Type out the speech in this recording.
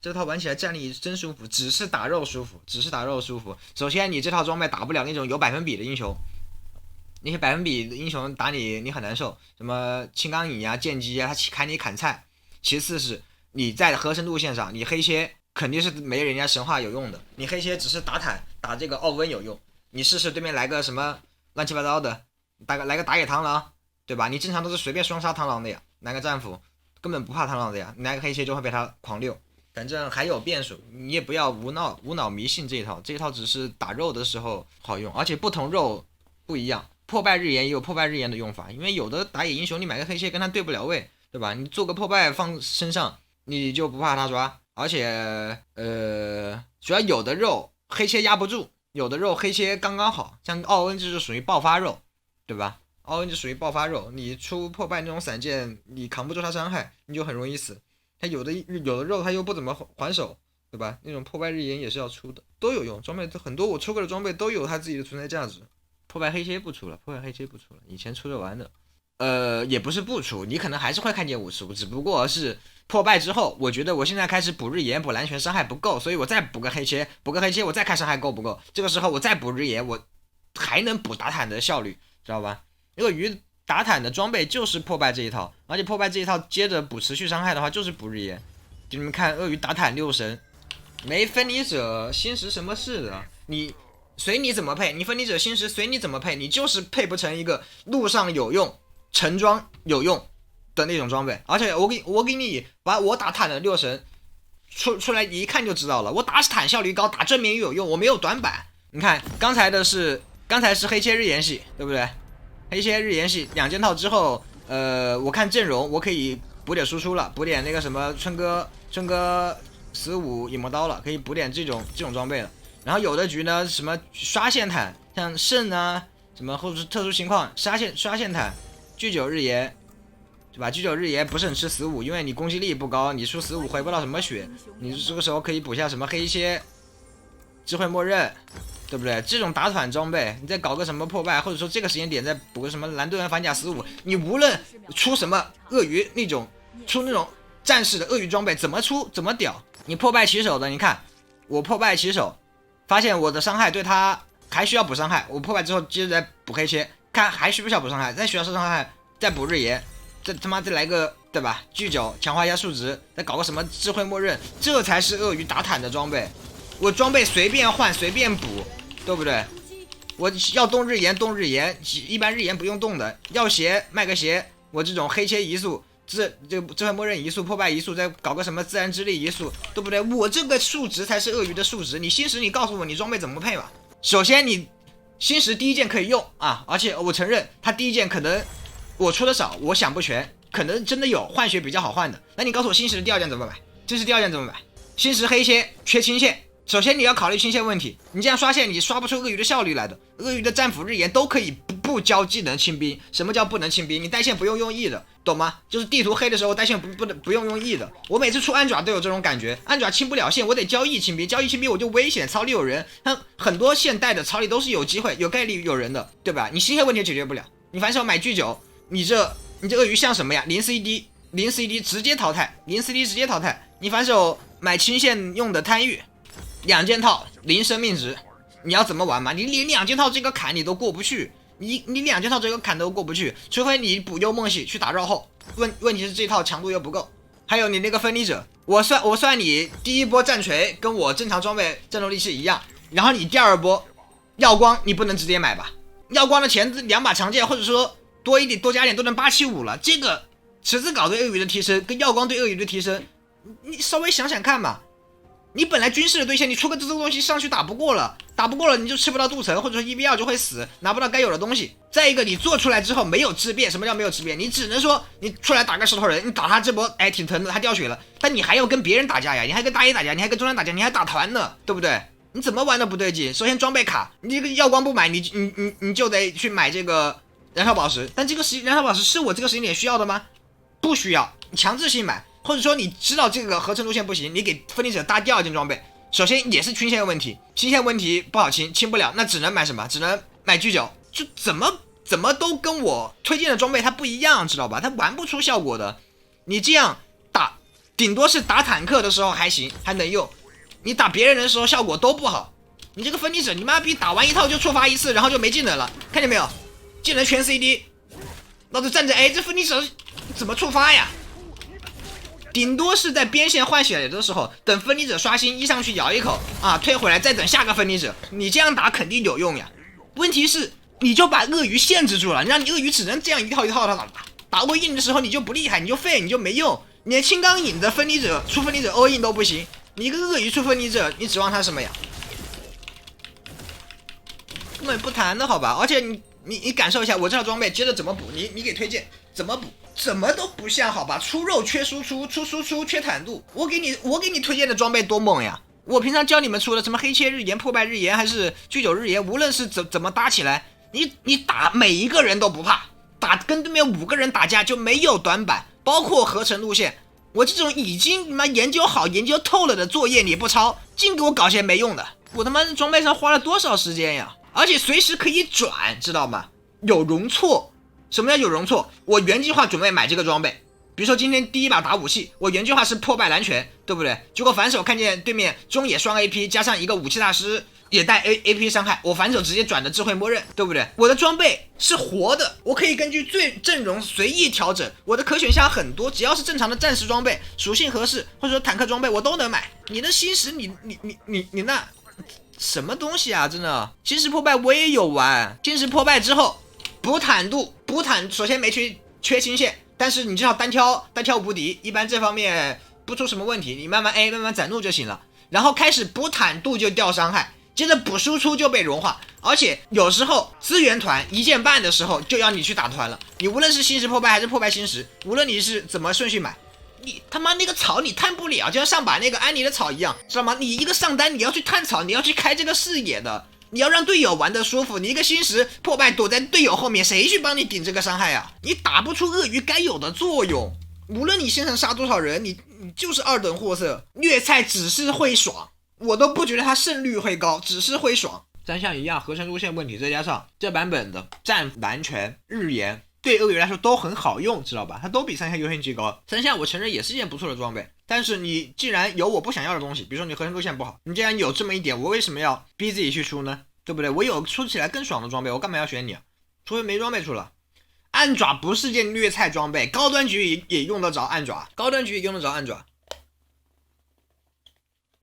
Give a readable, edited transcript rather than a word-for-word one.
这套玩起来战力真舒服，只是打肉舒服，只是打肉舒服。首先你这套装备打不了那种有百分比的英雄，那些百分比的英雄打你很难受，什么青钢影啊、剑姬啊，他砍你砍菜。其次是你在合成路线上，你黑切肯定是没人家神话有用的，你黑切只是打坦打这个奥温有用。你试试对面来个什么乱七八糟的，来个打野螳螂，对吧？你正常都是随便双杀螳螂的呀，来个战斧根本不怕螳螂的呀，你来个黑切就会被他狂溜。反正还有变数，你也不要无脑迷信这一套，这一套只是打肉的时候好用，而且不同肉不一样。破败日炎也有破败日炎的用法，因为有的打野英雄你买个黑切跟他对不了位，对吧？你做个破败放身上，你就不怕他抓。而且主要有的肉黑切压不住，有的肉黑切刚刚好，像奥恩就是属于爆发肉，对吧？奥恩就属于爆发肉，你出破败那种散剑，你扛不住他伤害，你就很容易死。他有的肉他又不怎么还手，对吧？那种破败日炎也是要出的，都有用。装备很多我出过的装备都有它自己的存在价值。破败黑切不出了，破败黑切不出了，以前出着玩的。也不是不出，你可能还是会看见武出，只不过是破败之后，我觉得我现在开始补日炎补蓝拳伤害不够，所以我再补个黑切，我再看伤害够不够。这个时候我再补日炎，我还能补打坦的效率，知道吧？鳄鱼打坦的装备就是破败这一套，而且破败这一套接着补持续伤害的话就是补日炎。就你们看鳄鱼打坦六神，没分离者星石什么事的，你随你怎么配，你分离者星石随你怎么配，你就是配不成一个路上有用、成装有用的那种装备。而且我给你把我打坦的六神出来，一看就知道了。我打坦效率高，打正面又有用，我没有短板。你看刚才是黑切日炎系，对不对？黑切日炎系两件套之后，我看阵容我可以补点输出了，补点那个什么春哥15影魔刀了，可以补点这种装备了。然后有的局呢，什么刷线坦，像肾啊，什么或者是特殊情况刷线坦，巨九日炎，对吧？巨九日炎不是很吃15，因为你攻击力不高，你出15回不到什么血，你这个时候可以补下什么黑切、智慧默认，对不对？这种打团装备，你再搞个什么破败，或者说这个时间点再补个什么蓝盾反甲15，你无论出什么鳄鱼那种战士的鳄鱼装备，怎么出怎么屌，你破败起手的，你看我破败起手。发现我的伤害对他还需要补伤害，我破败之后接着再补黑切，看还需不需要补伤害，再需要伤害，再补日炎，再他妈再来个对吧？巨九强化一下数值，再搞个什么智慧默认，这才是鳄鱼打坦的装备。我装备随便换随便补，对不对？我要动日炎动日炎，一般日炎不用动的，要鞋卖个鞋，我这种黑切移速。这智慧默认移速、破败移速，再搞个什么自然之力移速，对不对？我这个数值才是鳄鱼的数值。你星石，你告诉我你装备怎么配吧？首先你星石第一件可以用啊，而且我承认他第一件可能我出的少，我想不全，可能真的有换血比较好换的。那你告诉我星石的第二件怎么买？这是第二件怎么买？星石黑切缺清线。首先你要考虑清线问题，你这样刷线你刷不出鳄鱼的效率来的。鳄鱼的战斧日炎都可以不交技能清兵，什么叫不能清兵？你带线不用用 E 的，懂吗？就是地图黑的时候带线不用用 E 的。我每次出安爪都有这种感觉，安爪清不了线，我得交 E 清兵，交 E 清兵我就危险，槽里有人。很多现代的槽里都是有机会有概率有人的，对吧？你清线问题解决不了，你反手买巨九，你这鳄鱼像什么呀？零 CD 直接淘汰，你反手买清线用的贪欲。两件套零生命值，你要怎么玩嘛？你连两件套这个坎你都过不去，你两件套这个坎都过不去，除非你补幽梦系去打绕后。问题是这套强度又不够，还有你那个分离者，我算你第一波战锤跟我正常装备战斗力是一样，然后你第二波耀光你不能直接买吧？耀光的前两把长剑或者说多加点都能875了，这个池子搞对鳄鱼的提升跟耀光对鳄鱼的提升，你稍微想想看嘛。你本来军事的对线，你出个这个东西上去打不过了你就吃不到镀层，或者说1v2就会死，拿不到该有的东西。再一个，你做出来之后没有质变，什么叫没有质变？你只能说你出来打个石头人，你打他这波，哎，挺疼的，他掉血了，但你还要跟别人打架呀，你还跟大 A 打架，你还跟中单打架，你还打团呢，对不对？你怎么玩都不对劲。首先装备卡，你这个耀光不买，你就得去买这个燃烧宝石，但这个燃烧宝石是我这个时间点需要的吗？不需要，你强制性买。或者说你知道这个合成路线不行，你给分离者搭第二件装备，首先也是清线问题，清线问题不好清不了，那只能买什么？只能买巨九，就怎么都跟我推荐的装备它不一样，知道吧？它玩不出效果的。你这样顶多是打坦克的时候还行，还能用，你打别人的时候效果都不好。你这个分离者，你妈逼打完一套就触发一次，然后就没技能了，看见没有？技能全 CD， 老子站着，哎，这分离者怎么触发呀？顶多是在边线换血的时候，等分离者刷新，一上去咬一口啊，退回来再等下个分离者，你这样打肯定有用呀。问题是，你就把鳄鱼限制住了，你让你鳄鱼只能这样一套一套的打all in的时候你就不厉害，你就废，你就没用。你连青钢影的分离者出分离者all in都不行，你一个鳄鱼出分离者，你指望他什么呀？根本不谈的好吧？而且你感受一下我这套装备接着怎么补，你给推荐怎么补？怎么都不像好吧？出肉缺输出，出输出缺坦度。我给你推荐的装备多猛呀！我平常教你们出的什么黑切日炎、破败日炎还是居酒日炎，无论是怎么搭起来，你打每一个人都不怕，打跟对面5个人打架就没有短板，包括合成路线。我这种已经他妈研究好、研究透了的作业你不抄，净给我搞些没用的。我他妈装备上花了多少时间呀？而且随时可以转，知道吗？有容错。什么叫有容错？我原计划准备买这个装备，比如说今天第一把打武器，我原计划是破败蓝拳，对不对？结果反手看见对面中野双 AP 加上一个武器大师也带 AP 伤害，我反手直接转的智慧默认，对不对？我的装备是活的，我可以根据阵容随意调整，我的可选项很多，只要是正常的战士装备，属性合适或者说坦克装备我都能买。你的新石你那什么东西啊？真的，新石破败我也有玩，新石破败之后补坦度，补坦首先没缺清线，但是你至少单挑无敌，一般这方面不出什么问题，你慢慢 A 慢慢攒怒就行了。然后开始补坦度就掉伤害，接着补输出就被融化，而且有时候资源团1件半的时候就要你去打团了。你无论是新石破败还是破败新石，无论你是怎么顺序买，你他妈那个草你探不了，就像上把那个安妮的草一样，知道吗？你一个上单你要去探草，你要去开这个视野的。你要让队友玩得舒服，你一个新石破败躲在队友后面，谁去帮你顶这个伤害啊？你打不出鳄鱼该有的作用。无论你身上杀多少人，你就是2等货色。虐菜只是会爽，我都不觉得它胜率会高，只是会爽。3项一样，合成路线问题，再加上这版本的战蓝拳、日炎对鳄鱼来说都很好用，知道吧？它都比3项优先级高。3项我承认也是一件不错的装备，但是你既然有我不想要的东西，比如说你合成路线不好，你既然有这么一点，我为什么要逼自己去出呢？对不对？我有出起来更爽的装备，我干嘛要选你啊？除非没装备出了。暗爪不是件虐菜装备，高端局也用得着暗爪，高端局也用得着暗爪。